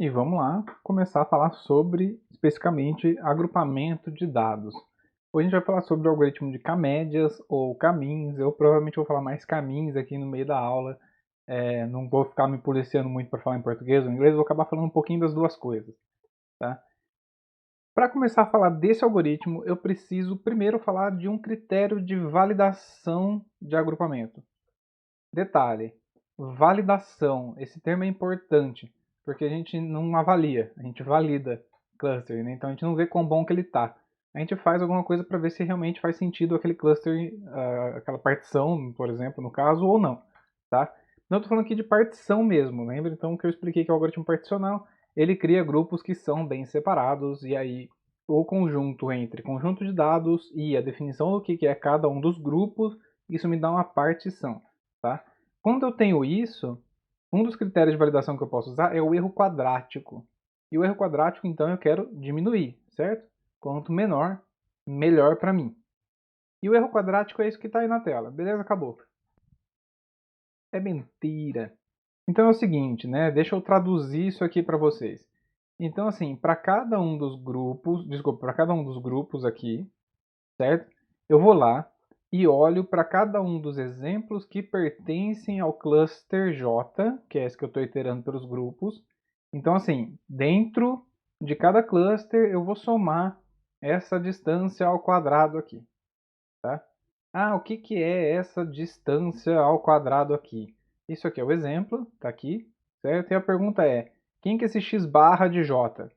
E vamos lá começar a falar sobre, especificamente, agrupamento de dados. Hoje a gente vai falar sobre o algoritmo de K-médias ou K-means. Eu provavelmente vou falar mais K-means aqui no meio da aula. Não vou ficar me policiando muito para falar em português ou inglês, vou acabar falando um pouquinho das duas coisas. Tá? Para começar a falar desse algoritmo, eu preciso primeiro falar de um critério de validação de agrupamento. Detalhe, validação, esse termo é importante, porque a gente não avalia, a gente valida cluster, né? Então a gente não vê quão bom que ele está. A gente faz alguma coisa para ver se realmente faz sentido aquele cluster, aquela partição, por exemplo, no caso, ou não, tá? Não estou falando aqui de partição mesmo, lembra então que eu expliquei que o algoritmo particional, ele cria grupos que são bem separados, e aí o conjunto entre conjunto de dados e a definição do que é cada um dos grupos, isso me dá uma partição. Tá? Quando eu tenho isso, um dos critérios de validação que eu posso usar é o erro quadrático. E o erro quadrático, então, eu quero diminuir, certo? Quanto menor, melhor para mim. E o erro quadrático é isso que está aí na tela. Beleza? Acabou. É mentira. Então é o seguinte, né? Deixa eu traduzir isso aqui para vocês. Então, assim, para cada um dos grupos, desculpa, para cada um dos grupos aqui, certo? Eu vou lá e olho para cada um dos exemplos que pertencem ao cluster J, que é esse que eu estou iterando pelos grupos. Então, assim, dentro de cada cluster eu vou somar essa distância ao quadrado aqui. Tá? Ah, o que, que é essa distância ao quadrado aqui? Isso aqui é o exemplo, está aqui, certo? E a pergunta é, quem que é esse x barra de J?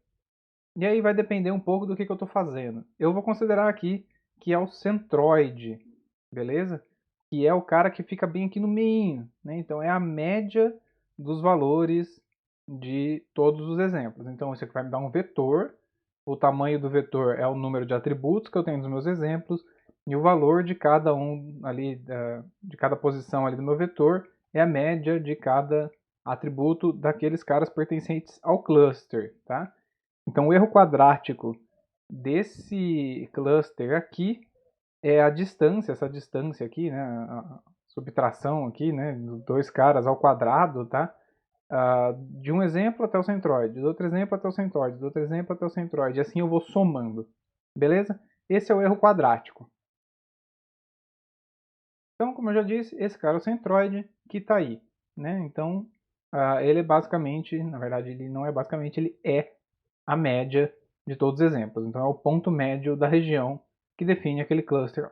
E aí vai depender um pouco do que eu estou fazendo. Eu vou considerar aqui que é o centroide, beleza? Que é o cara que fica bem aqui no meio, né? Então é a média dos valores de todos os exemplos. Então isso aqui vai me dar um vetor, o tamanho do vetor é o número de atributos que eu tenho nos meus exemplos, e o valor de cada um ali, de cada posição ali do meu vetor, é a média de cada atributo daqueles caras pertencentes ao cluster, tá? Então, o erro quadrático desse cluster aqui é a distância, essa distância aqui, né, a subtração aqui, né, dos dois caras ao quadrado, tá? De um exemplo até o centroide, do outro exemplo até o centroide, do outro exemplo até o centroide, e assim eu vou somando, beleza? Esse é o erro quadrático. Então, como eu já disse, esse cara é o centroide que está aí, né? Então, ele é basicamente, na verdade, ele não é basicamente, ele é a média de todos os exemplos. Então é o ponto médio da região que define aquele cluster.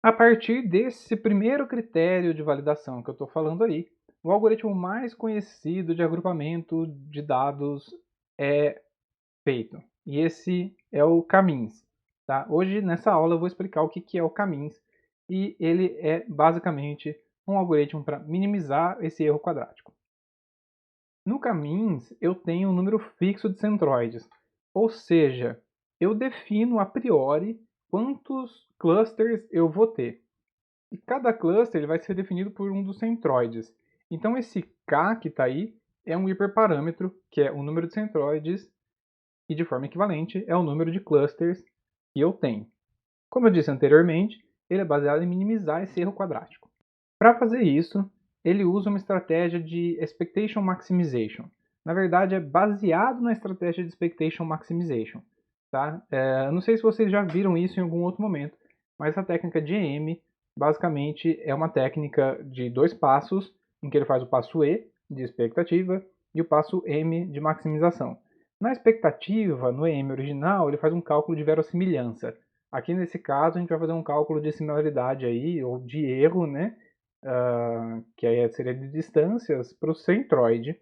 A partir desse primeiro critério de validação que eu estou falando aí, o algoritmo mais conhecido de agrupamento de dados é feito. E esse é o K-means. Tá? Hoje, nessa aula, eu vou explicar o que é o K-means. E ele é basicamente um algoritmo para minimizar esse erro quadrático. No K-means, eu tenho um número fixo de centroides, ou seja, eu defino a priori quantos clusters eu vou ter. E cada cluster ele vai ser definido por um dos centroides. Então esse K que está aí é um hiperparâmetro, que é o número de centroides, e de forma equivalente é o número de clusters que eu tenho. Como eu disse anteriormente, ele é baseado em minimizar esse erro quadrático. Para fazer isso, ele usa uma estratégia de expectation maximization. Na verdade, é baseado na estratégia de expectation maximization. Tá? Não sei se vocês já viram isso em algum outro momento, mas a técnica de EM basicamente é uma técnica de dois passos, em que ele faz o passo E, de expectativa, e o passo M, de maximização. Na expectativa, no EM original, ele faz um cálculo de verossimilhança. Aqui nesse caso, a gente vai fazer um cálculo de similaridade aí, ou de erro, né? Que aí seria de distâncias para o centroide.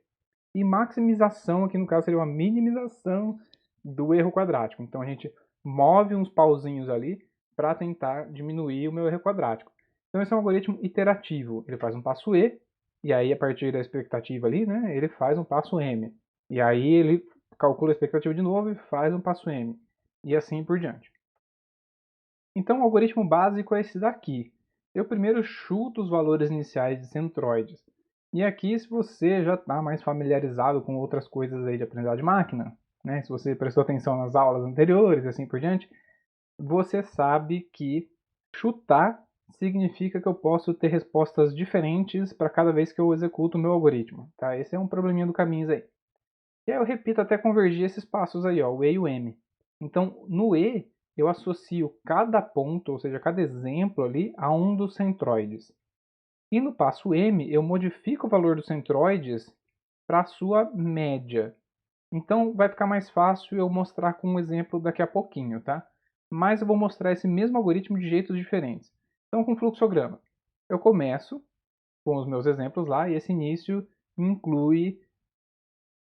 E maximização, aqui no caso, seria uma minimização do erro quadrático. Então a gente move uns pauzinhos ali para tentar diminuir o meu erro quadrático. Então esse é um algoritmo iterativo. Ele faz um passo e aí a partir da expectativa ali, né, ele faz um passo M. E aí ele calcula a expectativa de novo e faz um passo M. E assim por diante. Então o algoritmo básico é esse daqui. Eu primeiro chuto os valores iniciais de centroides. E aqui, se você já está mais familiarizado com outras coisas aí de aprendizagem de máquina, né, se você prestou atenção nas aulas anteriores e assim por diante, você sabe que chutar significa que eu posso ter respostas diferentes para cada vez que eu executo o meu algoritmo, tá? Esse é um probleminha do caminhos aí. E aí eu repito até convergir esses passos aí, ó, o E e o M. Então, no E, eu associo cada ponto, ou seja, cada exemplo ali, a um dos centroides. E no passo M, eu modifico o valor dos centroides para a sua média. Então, vai ficar mais fácil eu mostrar com um exemplo daqui a pouquinho, tá? Mas eu vou mostrar esse mesmo algoritmo de jeitos diferentes. Então, com fluxograma, eu começo com os meus exemplos lá, e esse início inclui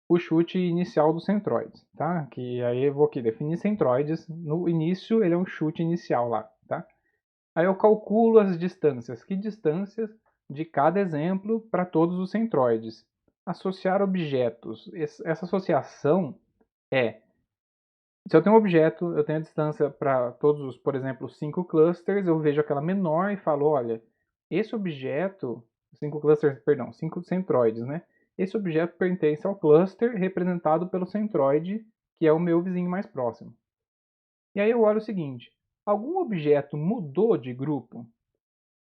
o chute inicial dos centroides, tá? Que aí eu vou aqui definir centroides. No início, ele é um chute inicial lá, tá? Aí eu calculo as distâncias. Que distâncias de cada exemplo para todos os centroides? Associar objetos. Essa associação é, se eu tenho um objeto, eu tenho a distância para todos os, por exemplo, 5 clusters, eu vejo aquela menor e falo, olha, esse objeto, 5 clusters, perdão, 5 centroides, né? Esse objeto pertence ao cluster representado pelo centroide, que é o meu vizinho mais próximo. E aí eu olho o seguinte, algum objeto mudou de grupo?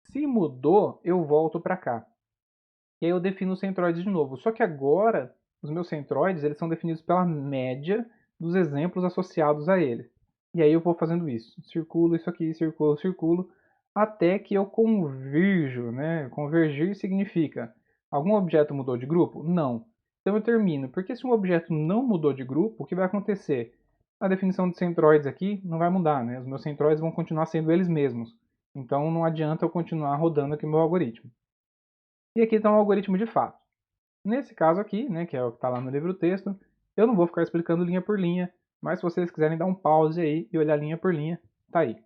Se mudou, eu volto para cá. E aí eu defino os centroides de novo. Só que agora, os meus centroides, eles são definidos pela média dos exemplos associados a ele. E aí eu vou fazendo isso. Circulo isso aqui, circulo, circulo, até que eu converjo, né? Convergir significa, algum objeto mudou de grupo? Não. Então eu termino, porque se um objeto não mudou de grupo, o que vai acontecer? A definição de centroides aqui não vai mudar, né? Os meus centroides vão continuar sendo eles mesmos. Então não adianta eu continuar rodando aqui o meu algoritmo. E aqui está um algoritmo de fato. Nesse caso aqui, né, que é o que está lá no livro texto, eu não vou ficar explicando linha por linha, mas se vocês quiserem dar um pause aí e olhar linha por linha, tá aí.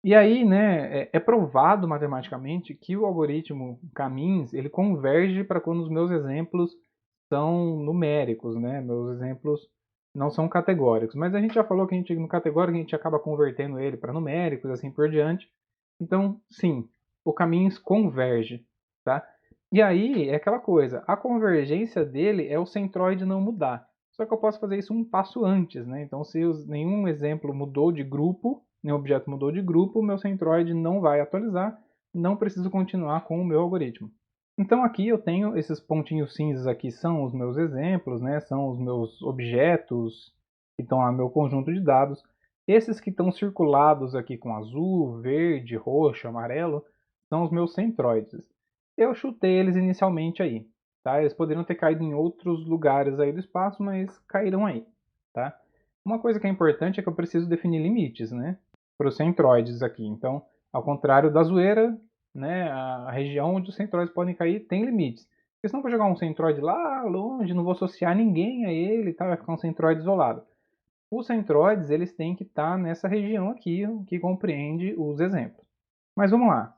E aí, né, é provado matematicamente que o algoritmo Camin's, ele converge para quando os meus exemplos são numéricos, né, meus exemplos não são categóricos. Mas a gente já falou que no categórico a gente acaba convertendo ele para numéricos, assim por diante. Então, sim, o Camin's converge, tá? E aí é aquela coisa, a convergência dele é o centroide não mudar. Só que eu posso fazer isso um passo antes, né? Então, se nenhum exemplo mudou de grupo, nenhum objeto mudou de grupo, o meu centroide não vai atualizar, não preciso continuar com o meu algoritmo. Então aqui eu tenho esses pontinhos cinzas aqui, são os meus exemplos, né? São os meus objetos que estão lá no meu conjunto de dados. Esses que estão circulados aqui com azul, verde, roxo, amarelo, são os meus centroides. Eu chutei eles inicialmente aí, tá? Eles poderiam ter caído em outros lugares aí do espaço, mas caíram aí, tá? Uma coisa que é importante é que eu preciso definir limites, né? Para os centroides aqui. Então, ao contrário da zoeira, né, a região onde os centroides podem cair tem limites. Porque senão eu vou jogar um centroide lá longe, não vou associar ninguém a ele, tá? Vai ficar um centroide isolado. Os centroides, eles têm que estar nessa região aqui, que compreende os exemplos. Mas vamos lá,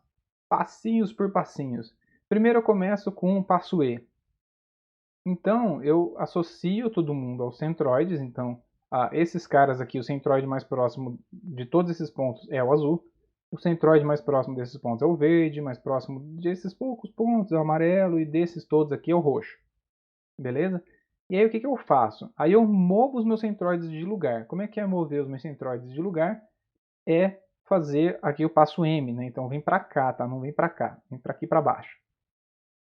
passinhos por passinhos. Primeiro eu começo com o passo E. Então, eu associo todo mundo aos centroides, então, esses caras aqui, o centroide mais próximo de todos esses pontos é o azul, o centroide mais próximo desses pontos é o verde, mais próximo desses poucos pontos é o amarelo, e desses todos aqui é o roxo. Beleza? E aí o que, que eu faço? Aí eu movo os meus centroides de lugar. Como é que é mover os meus centroides de lugar? É fazer aqui o passo M, né? Então vem para cá, tá? Não vem para cá, vem para aqui para baixo.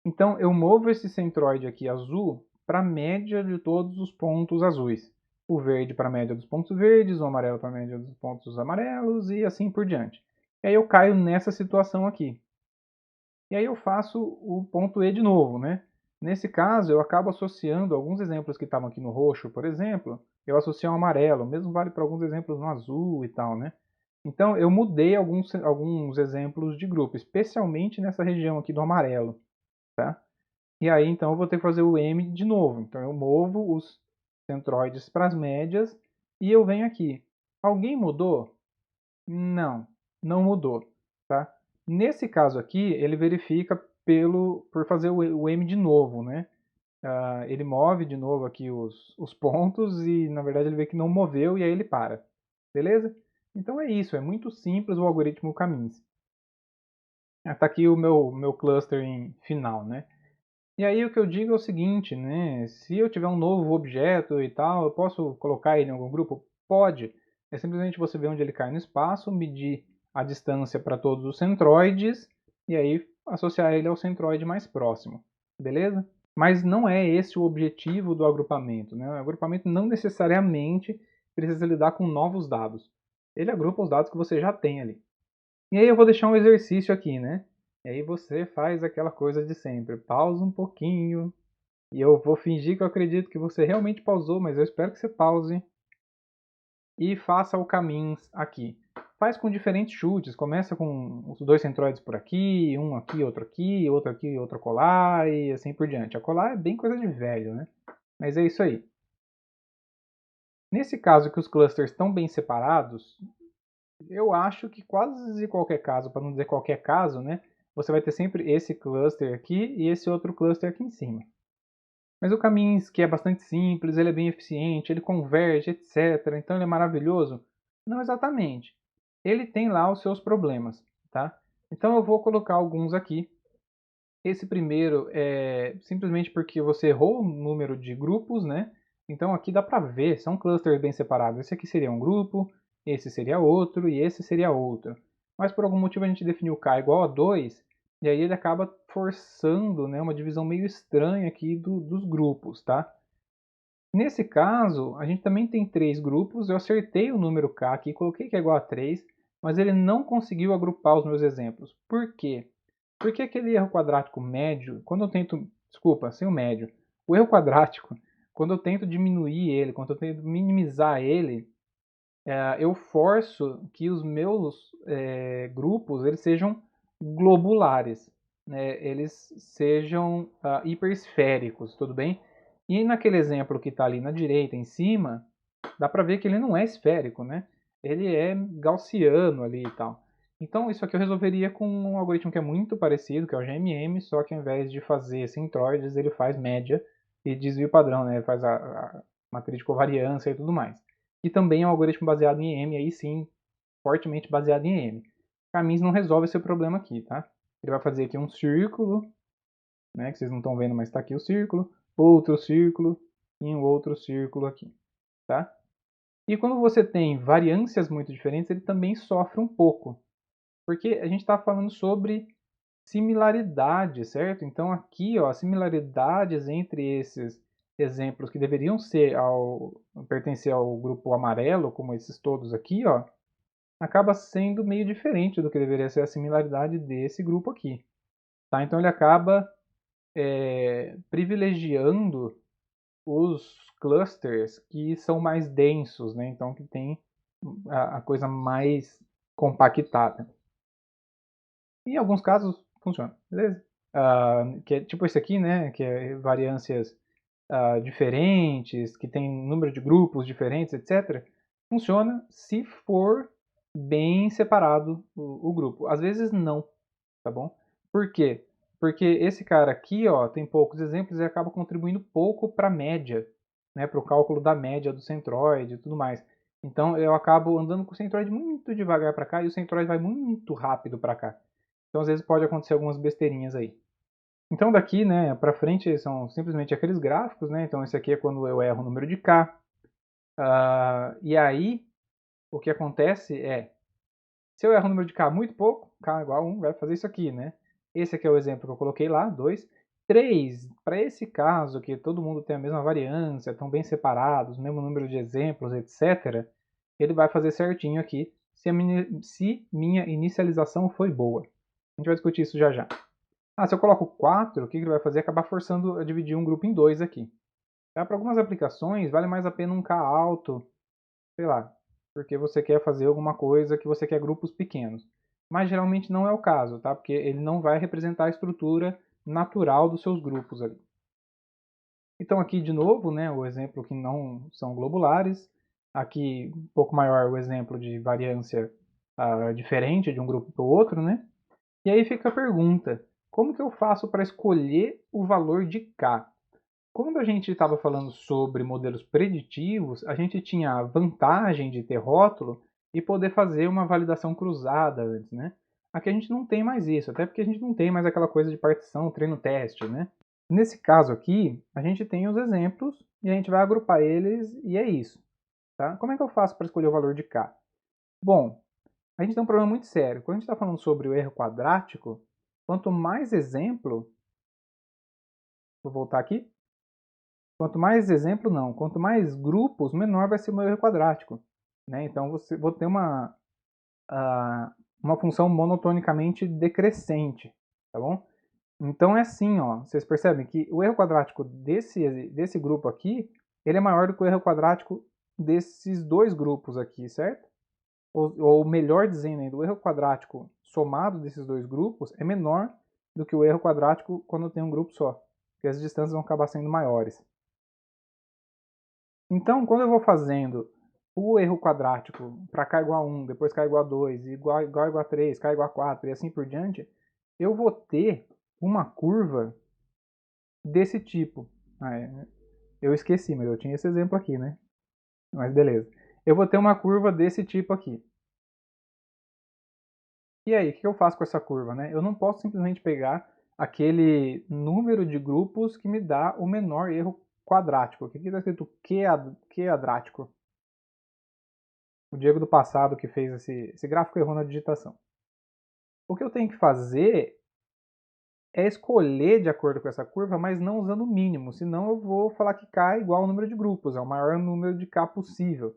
Então eu movo esse centroide aqui azul para a média de todos os pontos azuis. O verde para a média dos pontos verdes, o amarelo para a média dos pontos amarelos e assim por diante. E aí eu caio nessa situação aqui. E aí eu faço o ponto E de novo, né? Nesse caso, eu acabo associando alguns exemplos que estavam aqui no roxo, por exemplo, eu associo ao amarelo, mesmo vale para alguns exemplos no azul e tal, né? Então, eu mudei alguns exemplos de grupo, especialmente nessa região aqui do amarelo, tá? E aí, então, eu vou ter que fazer o M de novo. Então, eu movo os centroides para as médias e eu venho aqui. Alguém mudou? Não, não mudou, tá? Nesse caso aqui, ele verifica por fazer o M de novo, né? Ele move de novo aqui os pontos e, na verdade, ele vê que não moveu e aí ele para. Beleza? Então é isso, é muito simples o algoritmo Camin's. Está aqui o meu clustering final, né? E aí o que eu digo é o seguinte, né? Se eu tiver um novo objeto e tal, eu posso colocar ele em algum grupo? Pode. É simplesmente você ver onde ele cai no espaço, medir a distância para todos os centroides e aí associar ele ao centroide mais próximo, beleza? Mas não é esse o objetivo do agrupamento, né? O agrupamento não necessariamente precisa lidar com novos dados. Ele agrupa os dados que você já tem ali. E aí eu vou deixar um exercício aqui, né? E aí você faz aquela coisa de sempre. Pausa um pouquinho. E eu vou fingir que eu acredito que você realmente pausou, mas eu espero que você pause. E faça o caminhos aqui. Faz com diferentes chutes. Começa com os dois centroides por aqui, um aqui, outro aqui, outro acolá e assim por diante. Acolá é bem coisa de velho, né? Mas é isso aí. Nesse caso que os clusters estão bem separados, eu acho que quase qualquer caso, para não dizer qualquer caso, né? Você vai ter sempre esse cluster aqui e esse outro cluster aqui em cima. Mas o Caminhos, que é bastante simples, ele é bem eficiente, ele converge, etc. Então ele é maravilhoso? Não exatamente. Ele tem lá os seus problemas, tá? Então eu vou colocar alguns aqui. Esse primeiro é simplesmente porque você errou o número de grupos, né? Então aqui dá para ver, são clusters bem separados. Esse aqui seria um grupo, esse seria outro e esse seria outro. Mas por algum motivo a gente definiu K igual a 2, e aí ele acaba forçando, né, uma divisão meio estranha aqui dos grupos, tá? Nesse caso, a gente também tem 3 grupos, eu acertei o número K aqui, coloquei que é igual a 3, mas ele não conseguiu agrupar os meus exemplos. Por quê? Porque aquele erro quadrático médio, quando eu tento, desculpa, sem o médio, o erro quadrático, quando eu tento diminuir ele, quando eu tento minimizar ele, eu forço que os meus grupos eles sejam globulares, né? Eles sejam hiperesféricos, tudo bem? E naquele exemplo que está ali na direita, em cima, dá para ver que ele não é esférico, né? Ele é gaussiano ali e tal. Então isso aqui eu resolveria com um algoritmo que é muito parecido, que é o GMM, só que ao invés de fazer centroides, ele faz média e desvio padrão, né? Ele faz a matriz de covariância e tudo mais. E também é um algoritmo baseado em M, aí sim, fortemente baseado em M. Caminhos não resolve esse problema aqui, tá? Ele vai fazer aqui um círculo, né? Que vocês não estão vendo, mas está aqui o círculo, outro círculo e um outro círculo aqui, tá? E quando você tem variâncias muito diferentes, ele também sofre um pouco, porque a gente está falando sobre similaridade, certo? Então aqui, ó, as similaridades entre esses exemplos que deveriam ser pertencer ao grupo amarelo, como esses todos aqui, ó, acaba sendo meio diferente do que deveria ser a similaridade desse grupo aqui, tá? Então ele acaba privilegiando os clusters que são mais densos, né? Então que tem a coisa mais compactada. Em alguns casos funciona, beleza? Que é tipo esse aqui, né? Que é variâncias diferentes, que tem número de grupos diferentes, etc. Funciona se for bem separado o grupo. Às vezes não, tá bom? Por quê? Porque esse cara aqui, ó, tem poucos exemplos e acaba contribuindo pouco para a média, né, para o cálculo da média do centroide e tudo mais. Então eu acabo andando com o centroide muito devagar para cá e o centroide vai muito rápido para cá. Então às vezes pode acontecer algumas besteirinhas aí. Então daqui, né, para frente são simplesmente aqueles gráficos, né? Então esse aqui é quando eu erro o número de K. E aí o que acontece é, se eu erro o número de K muito pouco, K igual a 1 vai fazer isso aqui, né? Esse aqui é o exemplo que eu coloquei lá, 2. 3, para esse caso que todo mundo tem a mesma variância, estão bem separados, mesmo número de exemplos, etc., ele vai fazer certinho aqui se minha inicialização foi boa. A gente vai discutir isso já já. Se eu coloco 4, o que ele vai fazer? Acabar forçando a dividir um grupo em 2 aqui. Tá? Para algumas aplicações, vale mais a pena um K alto, sei lá, porque você quer fazer alguma coisa que você quer grupos pequenos. Mas geralmente não é o caso, tá? Porque ele não vai representar a estrutura natural dos seus grupos ali. Então aqui de novo, né, o exemplo que não são globulares. Aqui um pouco maior o exemplo de variância diferente de um grupo para o outro, né? E aí fica a pergunta, como que eu faço para escolher o valor de K? Quando a gente estava falando sobre modelos preditivos, a gente tinha a vantagem de ter rótulo e poder fazer uma validação cruzada antes, né? Aqui a gente não tem mais isso, até porque a gente não tem mais aquela coisa de partição, treino-teste, né? Nesse caso aqui, a gente tem os exemplos e a gente vai agrupar eles e é isso, tá? Como é que eu faço para escolher o valor de K? Bom, a gente tem um problema muito sério. Quando a gente está falando sobre o erro quadrático, quanto mais exemplo, vou voltar aqui, quanto mais grupos, menor vai ser o meu erro quadrático. Né? Então, vou ter uma função monotonicamente decrescente, tá bom? Então é assim, ó, vocês percebem que o erro quadrático desse grupo aqui, ele é maior do que o erro quadrático desses dois grupos aqui, certo? Ou melhor dizendo ainda, o erro quadrático somado desses dois grupos é menor do que o erro quadrático quando tem um grupo só, porque as distâncias vão acabar sendo maiores. Então, quando eu vou fazendo o erro quadrático para k igual a 1, depois k igual a 2, igual a 3, k igual a 4 e assim por diante, eu vou ter uma curva desse tipo. Eu esqueci, mas eu tinha esse exemplo aqui, né? Mas beleza. Eu vou ter uma curva desse tipo aqui. E aí, o que eu faço com essa curva, né? Eu não posso simplesmente pegar aquele número de grupos que me dá o menor erro quadrático. Aqui está escrito quadrático. O Diego do passado que fez esse gráfico errou na digitação. O que eu tenho que fazer é escolher de acordo com essa curva, mas não usando o mínimo, senão eu vou falar que K é igual ao número de grupos, é o maior número de K possível.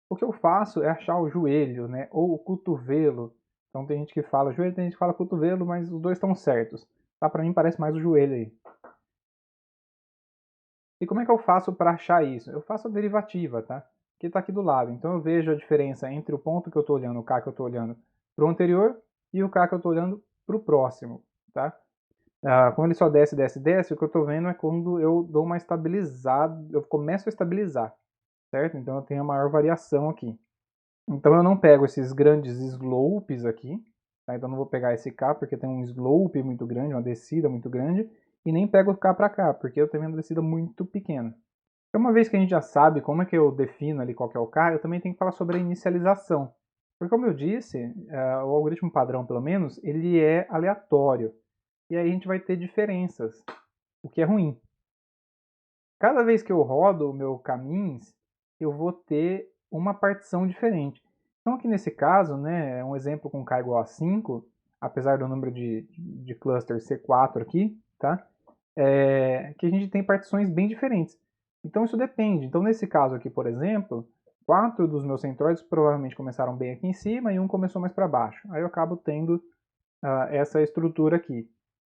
O que eu faço é achar o joelho, né, ou o cotovelo. Então tem gente que fala joelho, tem gente que fala cotovelo, mas os dois estão certos. Tá? Para mim parece mais o joelho aí. E como é que eu faço para achar isso? Eu faço a derivativa, tá? Que está aqui do lado. Então eu vejo a diferença entre o ponto que eu estou olhando, o K que eu estou olhando para o anterior, e o K que eu estou olhando para o próximo, tá? Quando ele só desce, desce, desce, o que eu estou vendo é quando eu dou uma estabilizada, eu começo a estabilizar, certo? Então eu tenho a maior variação aqui. Então eu não pego esses grandes slopes aqui, tá? Então eu não vou pegar esse K porque tem um slope muito grande, uma descida muito grande, e nem pego o K para cá, porque eu tenho uma descida muito pequena. Então, uma vez que a gente já sabe como é que eu defino ali qual que é o K, eu também tenho que falar sobre a inicialização. Porque como eu disse, o algoritmo padrão, pelo menos, ele é aleatório. E aí a gente vai ter diferenças, o que é ruim. Cada vez que eu rodo o meu caminhos, eu vou ter uma partição diferente. Então aqui nesse caso, né, é um exemplo com K igual a 5, apesar do número de clusters ser 4 aqui, tá? Que a gente tem partições bem diferentes. Então isso depende. Então nesse caso aqui, por exemplo, 4 dos meus centroides provavelmente começaram bem aqui em cima e um começou mais para baixo. Aí eu acabo tendo essa estrutura aqui.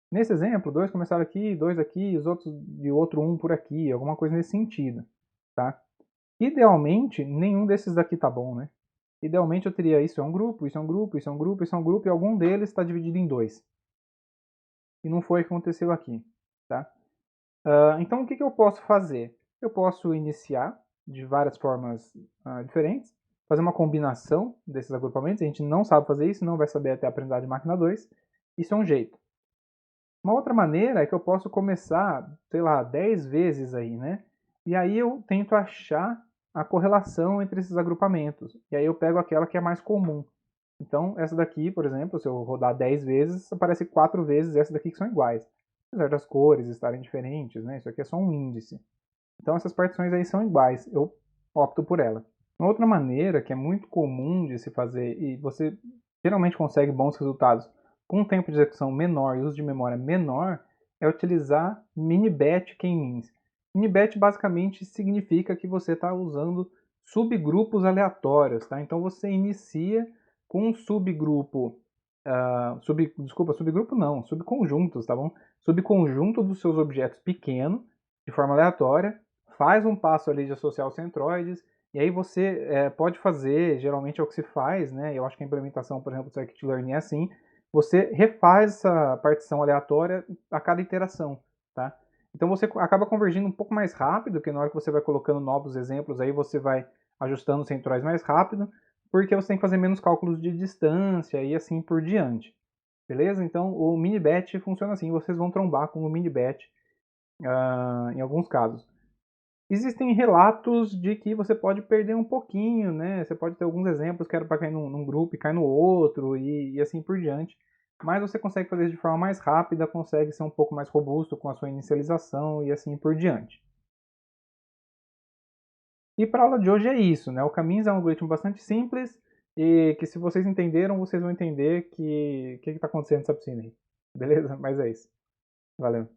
Nesse exemplo, 2 começaram aqui, 2 aqui, os outros de outro 1 por aqui, alguma coisa nesse sentido, tá? Idealmente, nenhum desses daqui tá bom, né? Idealmente eu teria isso é um grupo, isso é um grupo, isso é um grupo, isso é um grupo, e algum deles está dividido em 2. E não foi o que aconteceu aqui, tá? Então o que eu posso fazer? Eu posso iniciar de várias formas diferentes, fazer uma combinação desses agrupamentos, a gente não sabe fazer isso, não vai saber até aprender de máquina 2, isso é um jeito. Uma outra maneira é que eu posso começar, sei lá, 10 vezes aí, né? E aí eu tento achar a correlação entre esses agrupamentos. E aí eu pego aquela que é mais comum. Então, essa daqui, por exemplo, se eu rodar 10 vezes, aparece 4 vezes essa daqui que são iguais. Apesar das cores estarem diferentes, né? Isso aqui é só um índice. Então, essas partições aí são iguais. Eu opto por ela. Uma outra maneira que é muito comum de se fazer, e você geralmente consegue bons resultados com um tempo de execução menor e uso de memória menor, é utilizar mini-batch k-means. Mini-batch basicamente significa que você está usando subgrupos aleatórios, tá? Então você inicia com um subgrupo, subgrupo não, subconjuntos, tá bom? Subconjunto dos seus objetos pequeno, de forma aleatória, faz um passo ali de associar os centroides, e aí você pode fazer, geralmente é o que se faz, né? Eu acho que a implementação, por exemplo, do scikit-learn é assim, você refaz essa partição aleatória a cada iteração, tá? Então você acaba convergindo um pouco mais rápido, porque na hora que você vai colocando novos exemplos, aí você vai ajustando os centroides mais rápido, porque você tem que fazer menos cálculos de distância e assim por diante. Beleza? Então o mini batch funciona assim, vocês vão trombar com o mini batch em alguns casos. Existem relatos de que você pode perder um pouquinho, né? Você pode ter alguns exemplos que era para cair num grupo e cai no outro e assim por diante. Mas você consegue fazer isso de forma mais rápida, consegue ser um pouco mais robusto com a sua inicialização e assim por diante. E para a aula de hoje é isso, né? O Caminhos é um algoritmo bastante simples, E que se vocês entenderam, vocês vão entender que o que está acontecendo nessa piscina aí. Beleza? Mas é isso. Valeu.